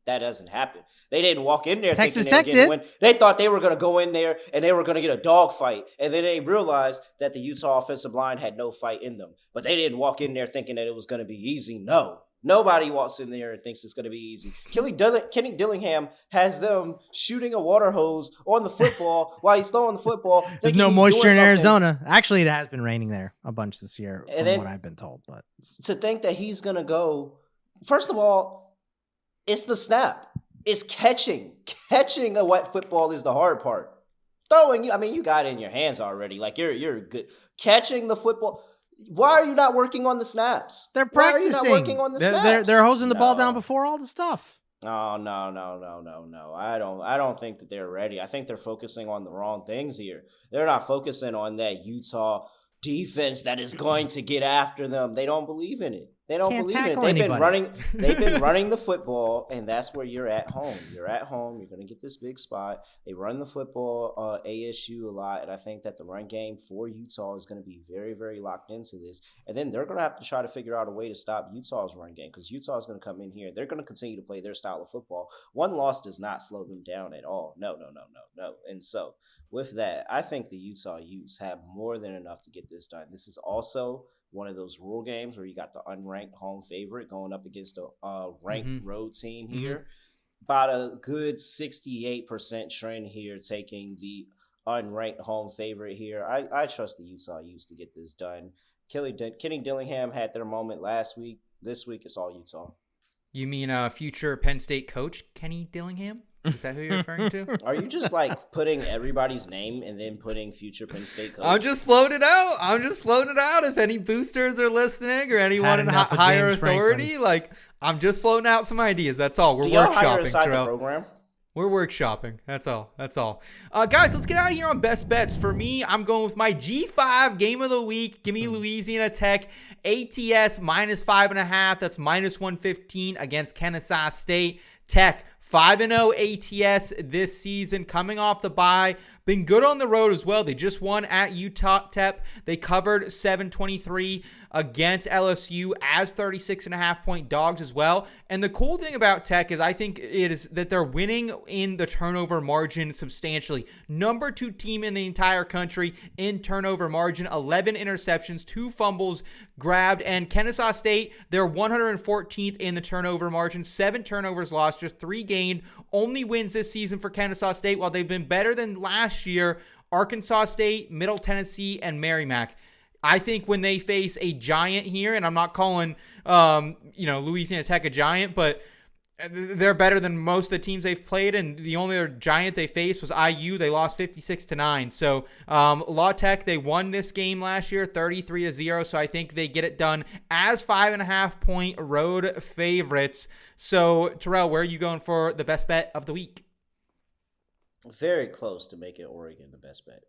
That doesn't happen. They didn't walk in there Texas thinking they were Tech going to win. They thought they were going to go in there and they were going to get a dogfight. And then they realized that the Utah offensive line had no fight in them. But they didn't walk in there thinking that it was going to be easy. No. Nobody walks in there and thinks it's going to be easy. Kenny Dillingham has them shooting a water hose on the football while he's throwing the football. There's no moisture in Arizona. Actually, it has been raining there a bunch this year from what I've been told. But to think that he's going to go, first of all, it's the snap. It's catching. Catching a wet football is the hard part. Throwing, you got it in your hands already. Like, you're good. Catching the football. Why are you not working on the snaps? They're practicing. Why are you not working on the snaps? They're hosing the ball down before all the stuff. Oh, no. I don't think that they're ready. I think they're focusing on the wrong things here. They're not focusing on that Utah defense that is going to get after them. They don't believe in it. They've been running the football, and that's where you're at home. You're at home. You're going to get this big spot. They run the football ASU a lot, and I think that the run game for Utah is going to be very, very locked into this. And then they're going to have to try to figure out a way to stop Utah's run game because Utah is going to come in here. They're going to continue to play their style of football. One loss does not slow them down at all. No. And so with that, I think the Utah Utes have more than enough to get this done. This is also one of those rule games where you got the unranked home favorite going up against a ranked road team here. About a good 68% trend here taking the unranked home favorite here. I trust the Utah Utes to get this done. Kenny Dillingham had their moment last week. This week, it's all Utah. You mean future Penn State coach Kenny Dillingham? Is that who you're referring to? Are you just putting everybody's name and then putting future Penn State coach? I'm just floating it out. If any boosters are listening or anyone in higher authority, I'm just floating out some ideas. That's all. We're workshopping, Terrell. Program? We're workshopping. That's all. Guys, let's get out of here on best bets. For me, I'm going with my G5 game of the week. Give me Louisiana Tech. ATS minus 5.5. That's minus 115 against Kansas State. Tech 5-0 ATS this season, coming off the bye. Been good on the road as well. They just won at Utah Tech. They covered 7-23 against LSU as 36.5-point dogs as well. And the cool thing about Tech is I think it is that they're winning in the turnover margin substantially. Number 2 team in the entire country in turnover margin. 11 interceptions, 2 fumbles grabbed. And Kansas State, they're 114th in the turnover margin. 7 turnovers lost, just 3 gained. Only wins this season for Kansas State while they've been better than last year. Arkansas State, Middle Tennessee, and Merrimack. I think when they face a giant here, and I'm not calling Louisiana Tech a giant, but They're better than most of the teams they've played, and the only other giant they faced was IU. They lost 56-9. So La Tech, they won this game last year 33-0. So I think they get it done as 5.5-point road favorites. So Terrell, where are you going for the best bet of the week? Very close to making Oregon the best bet.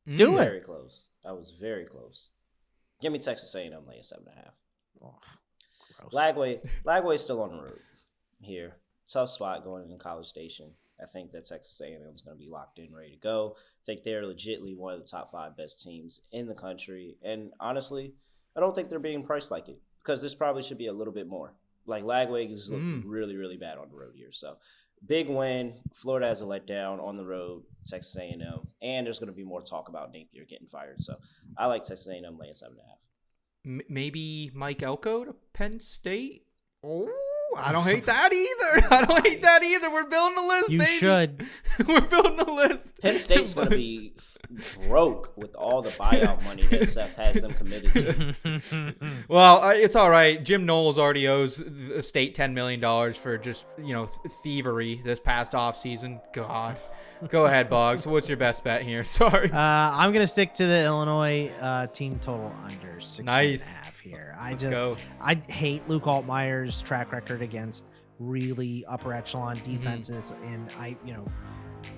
Do it. Very close. I was very close. Give me Texas A&M laying 7.5. Oh, gross. Lagway's still on the road here. Tough spot going into College Station. I think that Texas A&M is going to be locked in, ready to go. I think they're legitimately one of the top 5 best teams in the country. And honestly, I don't think they're being priced like it because this probably should be a little bit more. Like Lagway is looking really, really bad on the road here. So big win. Florida has a letdown on the road. Texas A&M, and there's going to be more talk about Napier getting fired. So I like Texas A&M laying 7.5. Maybe Mike Elko to Penn State. Oh, I don't hate that either. We're building a list, You baby. should. We're building a list. Penn State's going to be broke with all the buyout money that Seth has them committed to. Well, it's all right. Jim Knowles already owes the state $10 million for just, thievery this past offseason. God. Go ahead, Boggs. What's your best bet here? Sorry. I'm going to stick to the Illinois team total under 6.5 here. Let's go. I hate Luke Altmaier's track record against really upper echelon defenses. And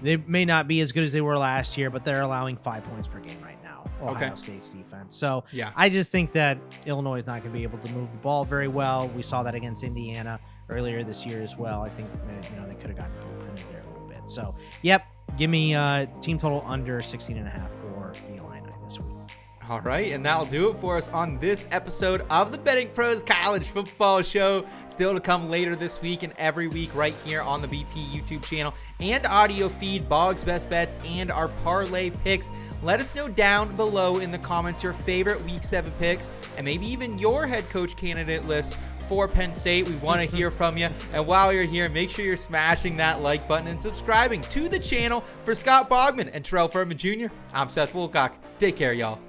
they may not be as good as they were last year, but they're allowing 5 points per game right now. Ohio State's defense. So yeah, I just think that Illinois is not going to be able to move the ball very well. We saw that against Indiana earlier this year as well. I think they could have gotten blueprinted there a little bit. So yep, give me team total under 16.5 for the Illini this week. All right, and that'll do it for us on this episode of the Betting Pros College Football Show. Still to come later this week and every week right here on the BP YouTube channel and audio feed, Boggs Best Bets, and our parlay picks. Let us know down below in the comments your favorite Week 7 picks and maybe even your head coach candidate list for Penn State. We want to hear from you. And while you're here, make sure you're smashing that like button and subscribing to the channel. For Scott Bogman and Terrell Furman Jr., I'm Seth Woolcock. Take care, y'all.